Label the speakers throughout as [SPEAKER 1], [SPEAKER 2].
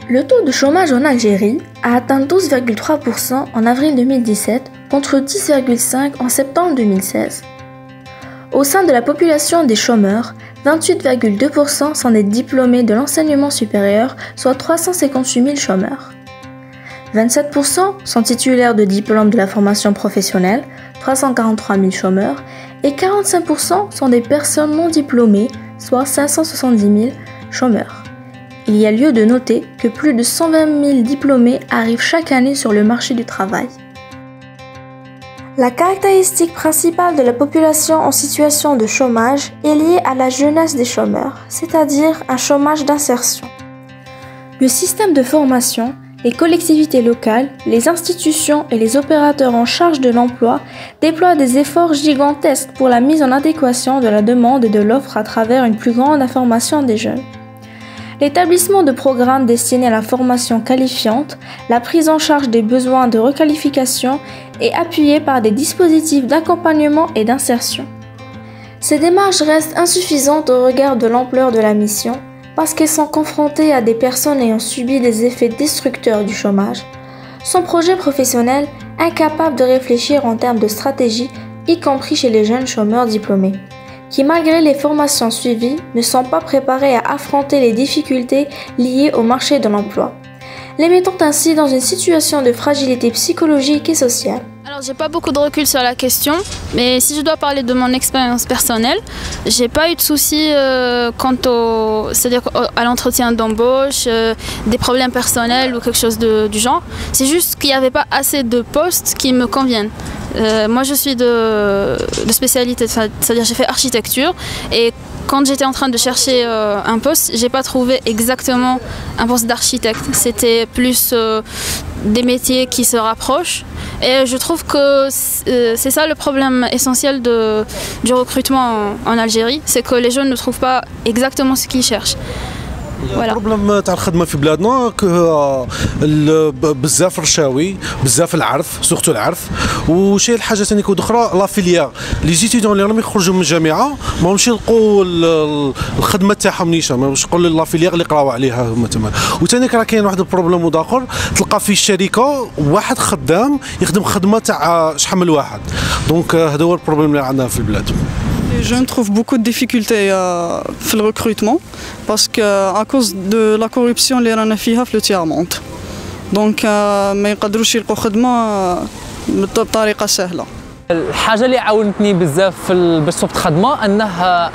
[SPEAKER 1] Le taux de chômage en Algérie a atteint 12,3% en avril 2017 contre 10,5% en septembre 2016. Au sein de la population des chômeurs, 28,2% sont des diplômés de l'enseignement supérieur, soit 358 000 chômeurs. 27% sont titulaires de diplômes de la formation professionnelle, 343 000 chômeurs, et 45% sont des personnes non diplômées, soit 570 000 chômeurs. Il y a lieu de noter que plus de 120 000 diplômés arrivent chaque année sur le marché du travail. La caractéristique principale de la population en situation de chômage est liée à la jeunesse des chômeurs, c'est-à-dire un chômage d'insertion. Le système de formation, les collectivités locales, les institutions et les opérateurs en charge de l'emploi déploient des efforts gigantesques pour la mise en adéquation de la demande et de l'offre à travers une plus grande information des jeunes. L'établissement de programmes destinés à la formation qualifiante, la prise en charge des besoins de requalification est appuyée par des dispositifs d'accompagnement et d'insertion. Ces démarches restent insuffisantes au regard de l'ampleur de la mission parce qu'elles sont confrontées à des personnes ayant subi des effets destructeurs du chômage, son projet professionnel incapable de réfléchir en termes de stratégie, y compris chez les jeunes chômeurs diplômés, qui malgré les formations suivies ne sont pas préparés à affronter les difficultés liées au marché de l'emploi, les mettant ainsi dans une situation de fragilité psychologique et sociale.
[SPEAKER 2] Alors j'ai pas beaucoup de recul sur la question, mais si je dois parler de mon expérience personnelle, j'ai pas eu de soucis c'est-à-dire à l'entretien d'embauche, des problèmes personnels ou quelque chose du genre. C'est juste qu'il n'y avait pas assez de postes qui me conviennent. Moi je suis de spécialité, c'est-à-dire j'ai fait architecture et quand j'étais en train de chercher un poste, j'ai pas trouvé exactement un poste d'architecte. C'était plus des métiers qui se rapprochent. Et je trouve que c'est ça le problème essentiel du recrutement en Algérie, c'est que les jeunes ne trouvent pas exactement ce qu'ils cherchent.
[SPEAKER 3] البروبليم تاع الخدمه في بلادنا بزاف رشاوي بزاف العرف سورتو العرف وشي الحاجه ثاني كود اخرى لا فيليير لي زيتيدون اللي راهم يخرجوا من الجامعه ماهمش يلقوا الخدمه تاعهم نيشان ماهمش يقول لا فيليير اللي قراو عليها هما تما وثاني راه كاين واحد البروبليم اخر تلقى في الشركه واحد خدام يخدم خدمه تاع شحال من واحد دونك هذا هو البروبليم اللي عندنا في البلاد.
[SPEAKER 4] Les jeunes trouvent beaucoup de difficultés dans le recrutement parce qu'à cause de la corruption اللي رانا فيها في التيرمونت دونك ما يقدروش يلقوا خدمه بطريقه سهله.
[SPEAKER 5] الحاجه اللي عاونتني بزاف باش صبت خدمه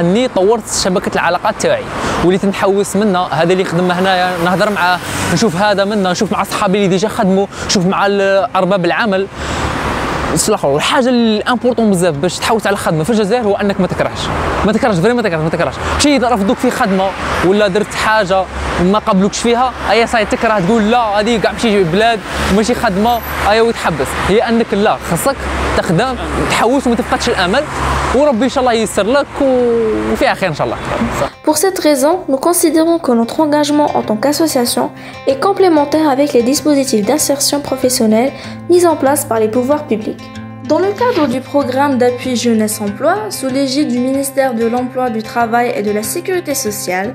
[SPEAKER 5] اني طورت شبكه العلاقات تاعي وليت نحوس منها هذا اللي خدم هنايا نهضر معاه نشوف هذا منا نشوف مع صحابي اللي ديجا خدموا نشوف مع ارباب العمل. الحاجه الامبورطون بزاف باش تحوس على الخدمه في الجزائر هو انك ما تكرهش فريمون ما تكرهش شي رفضوك في خدمه ولا درت حاجه وما قبلوكش فيها ايا صاي تكره تقول لا هذه كاع ماشي بلاد وماشي خدمه ايا ويتحبس هي انك لا خاصك تخدم تحوس وما تفقدش الامل وربي ان شاء الله ييسر لك وفيها خير ان شاء الله.
[SPEAKER 1] Pour cette raison, nous considérons que notre engagement en tant qu'association est complémentaire avec les dispositifs d'insertion professionnelle mis en place par les pouvoirs publics. Dans le cadre du programme d'appui jeunesse-emploi, sous l'égide du ministère de l'Emploi, du Travail et de la Sécurité sociale,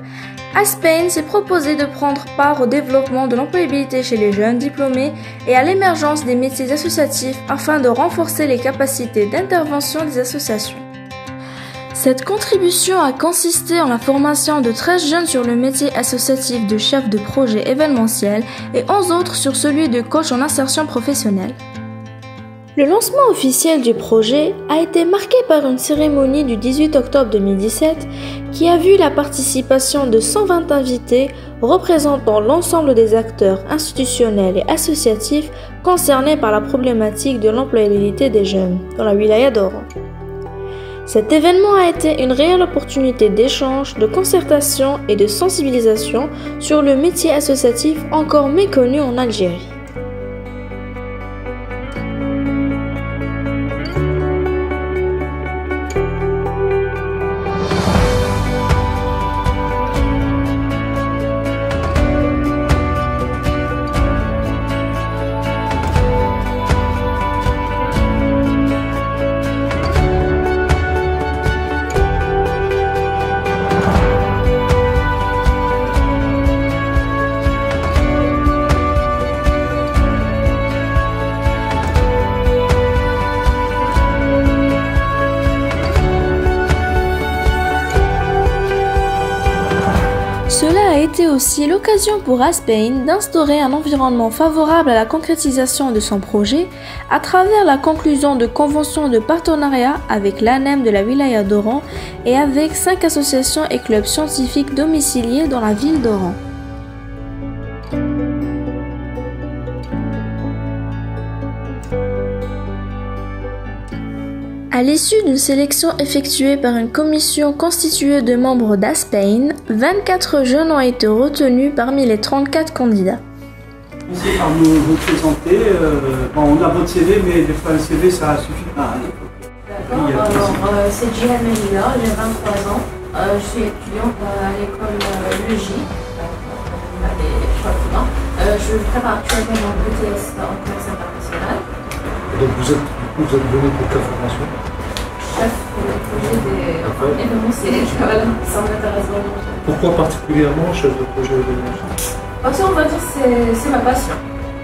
[SPEAKER 1] Aspain s'est proposé de prendre part au développement de l'employabilité chez les jeunes diplômés et à l'émergence des métiers associatifs afin de renforcer les capacités d'intervention des associations. Cette contribution a consisté en la formation de 13 jeunes sur le métier associatif de chef de projet événementiel et 11 autres sur celui de coach en insertion professionnelle. Le lancement officiel du projet a été marqué par une cérémonie du 18 octobre 2017 qui a vu la participation de 120 invités représentant l'ensemble des acteurs institutionnels et associatifs concernés par la problématique de l'employabilité des jeunes dans la wilaya d'Oran. Cet événement a été une réelle opportunité d'échange, de concertation et de sensibilisation sur le métier associatif encore méconnu en Algérie. été aussi l'occasion pour Asbin d'instaurer un environnement favorable à la concrétisation de son projet à travers la conclusion de conventions de partenariat avec l'ANEM de la Wilaya d'Oran et avec 5 associations et clubs scientifiques domiciliés dans la ville d'Oran. À l'issue d'une sélection effectuée par une commission constituée de membres d'Asbin, 24 jeunes ont été retenus parmi les 34 candidats.
[SPEAKER 6] Merci par nous présenter. On a votre CV, mais des fois un CV ça ne suffit pas.
[SPEAKER 7] D'accord, alors c'est Jihan Melilla, j'ai 23 ans, je suis étudiante à l'école LEJ, je prépare actuellement mon BTS en commerce international.
[SPEAKER 3] Donc vous êtes venu pour quelle formation?
[SPEAKER 7] Chef pour le projet des événementiels, voilà, ça m'intéresse vraiment.
[SPEAKER 3] Pourquoi particulièrement chef de projet événementiel?
[SPEAKER 7] Parce qu'on va dire que c'est ma passion.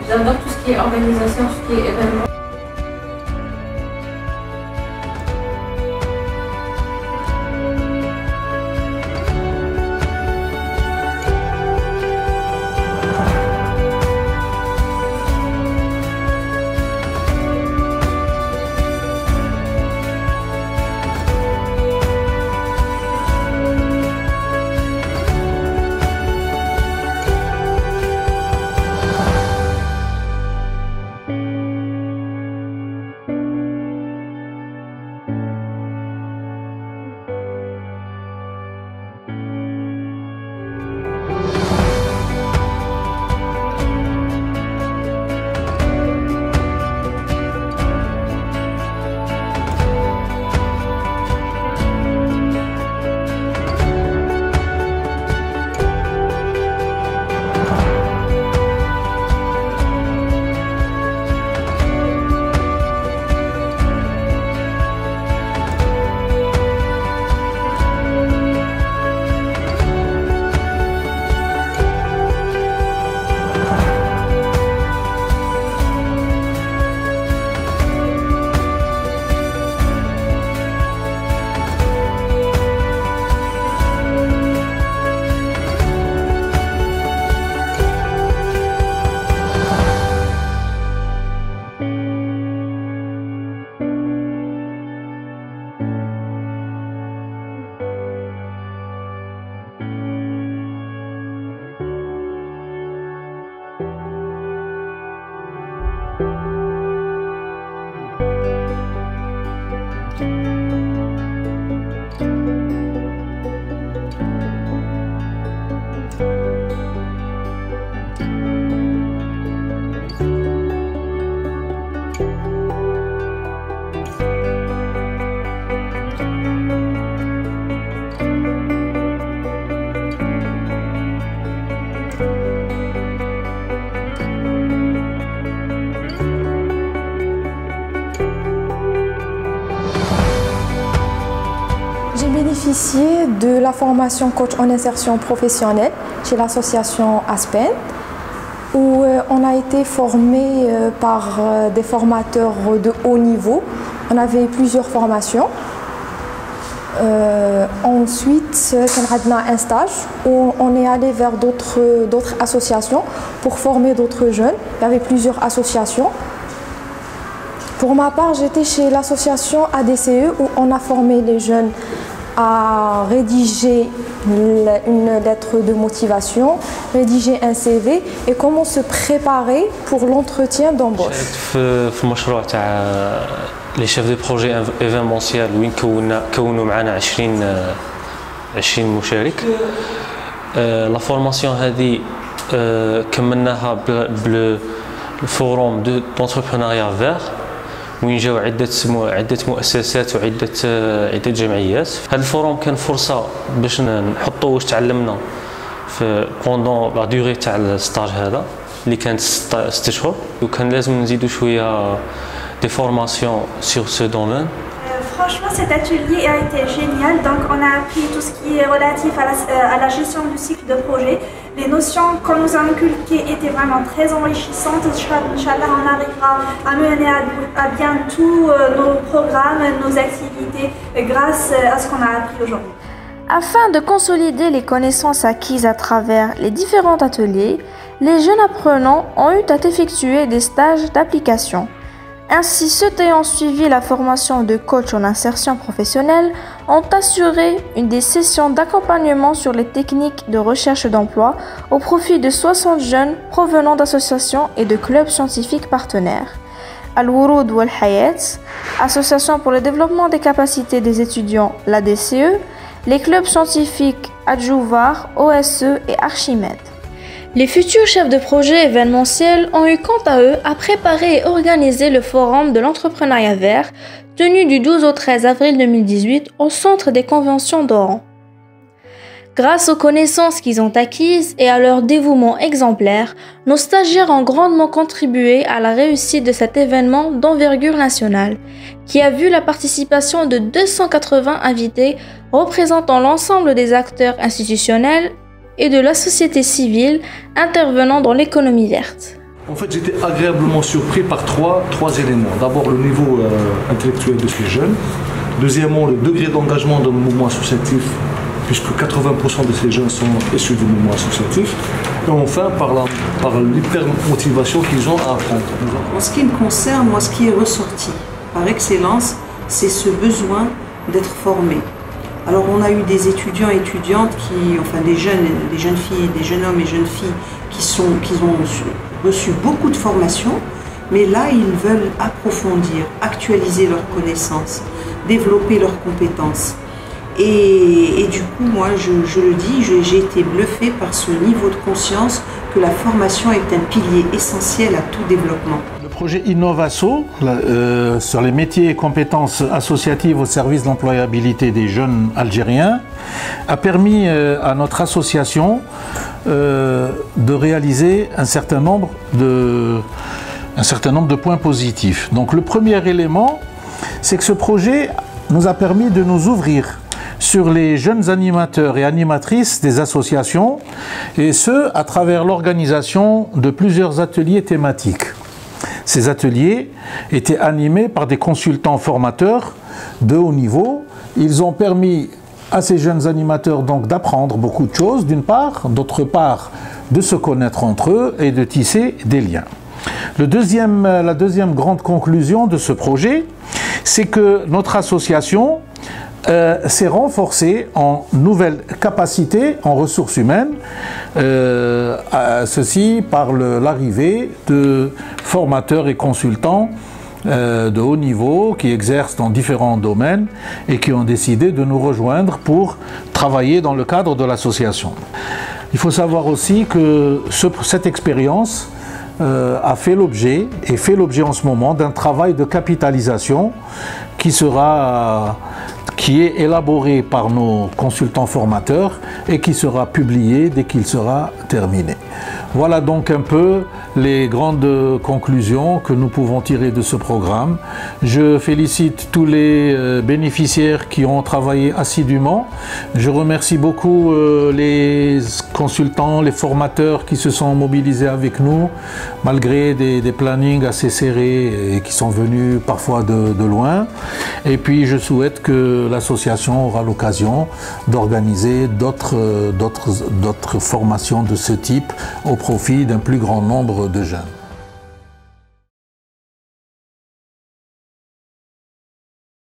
[SPEAKER 7] J'adore tout ce qui est organisation, tout ce qui est événement.
[SPEAKER 8] J'ai bénéficié de la formation coach en insertion professionnelle chez l'association Asbin, où on a été formé par des formateurs de haut niveau. On avait plusieurs formations. Ensuite, on a un stage où on est allé vers d'autres associations pour former d'autres jeunes. Il y avait plusieurs associations. Pour ma part, j'étais chez l'association ADCE où on a formé les jeunes à rédiger une lettre de motivation, rédiger un CV et comment se préparer pour l'entretien d'embauche.
[SPEAKER 9] في المشروع تاع لي شيف دو بروجي ايفينمونسيال وين كونوا معنا 20 مشارك. لا فورماسيون هذه كملناها بالفوروم دونتربرونيا فير وين جاو عدة مؤسسات وعدة جمعيات. هذا الفوروم كان فرصة باش نحطوا واش تعلمنا في بوندون لا دوري تاع الستاج هذا اللي كانت 6 شهور, وكان لازم نزيدوا شوية des formations sur ce domaine.
[SPEAKER 10] Franchement, cet atelier a été génial. Donc, on a appris tout ce qui est relatif à la gestion du cycle de projet. Les notions qu'on nous a inculquées étaient vraiment très enrichissantes. Inch'Allah, on arrivera à mener à bien tous nos programmes, nos activités grâce à ce qu'on a appris aujourd'hui.
[SPEAKER 1] Afin de consolider les connaissances acquises à travers les différents ateliers, les jeunes apprenants ont eu à effectuer des stages d'application. Ainsi, ceux ayant suivi la formation de coach en insertion professionnelle ont assuré des sessions d'accompagnement sur les techniques de recherche d'emploi au profit de 60 jeunes provenant d'associations et de clubs scientifiques partenaires. Al-Wouroud Wal Hayat, Association pour le développement des capacités des étudiants, l'ADCE, les clubs scientifiques Adjouvar, OSE et Archimède. Les futurs chefs de projet événementiels ont eu quant à eux à préparer et organiser le forum de l'entrepreneuriat vert tenu du 12 au 13 avril 2018 au centre des conventions d'Oran. Grâce aux connaissances qu'ils ont acquises et à leur dévouement exemplaire, nos stagiaires ont grandement contribué à la réussite de cet événement d'envergure nationale, qui a vu la participation de 280 invités représentant l'ensemble des acteurs institutionnels et de la société civile intervenant dans l'économie verte.
[SPEAKER 11] En fait, j'étais agréablement surpris par trois éléments. D'abord, le niveau intellectuel de ces jeunes. Deuxièmement, le degré d'engagement dans le mouvement associatif, puisque 80% de ces jeunes sont issus du mouvement associatif. Et enfin, par l'hyper-motivation qu'ils ont à apprendre.
[SPEAKER 12] En ce qui me concerne, moi, ce qui est ressorti par excellence, c'est ce besoin d'être formé. Alors, on a eu des étudiants et étudiantes des jeunes filles, des jeunes hommes et jeunes filles qui ont reçu beaucoup de formations, mais là, ils veulent approfondir, actualiser leurs connaissances, développer leurs compétences. Et du coup, moi, je le dis, j'ai été bluffée par ce niveau de conscience que la formation est un pilier essentiel à tout développement.
[SPEAKER 13] Le projet Innovasso sur les métiers et compétences associatives au service de l'employabilité des jeunes Algériens a permis à notre association de réaliser un certain nombre de points positifs. Donc le premier élément, c'est que ce projet nous a permis de nous ouvrir sur les jeunes animateurs et animatrices des associations, et ce, à travers l'organisation de plusieurs ateliers thématiques. Ces ateliers étaient animés par des consultants formateurs de haut niveau. Ils ont permis à ces jeunes animateurs donc d'apprendre beaucoup de choses, d'une part, d'autre part, de se connaître entre eux et de tisser des liens. La deuxième grande conclusion de ce projet, c'est que notre association s'est renforcée en nouvelles capacités en ressources humaines, ceci par l'arrivée de formateurs et consultants de haut niveau qui exercent dans différents domaines et qui ont décidé de nous rejoindre pour travailler dans le cadre de l'association. Il faut savoir aussi que cette expérience a fait l'objet et fait l'objet en ce moment d'un travail de capitalisation qui est élaboré par nos consultants formateurs et qui sera publié dès qu'il sera terminé. Voilà donc un peu les grandes conclusions que nous pouvons tirer de ce programme. Je félicite tous les bénéficiaires qui ont travaillé assidûment. Je remercie beaucoup les consultants, les formateurs qui se sont mobilisés avec nous, malgré des plannings assez serrés et qui sont venus parfois de loin. Et puis je souhaite que l'association aura l'occasion d'organiser d'autres formations de ce type au profit d'un plus grand nombre de jeunes.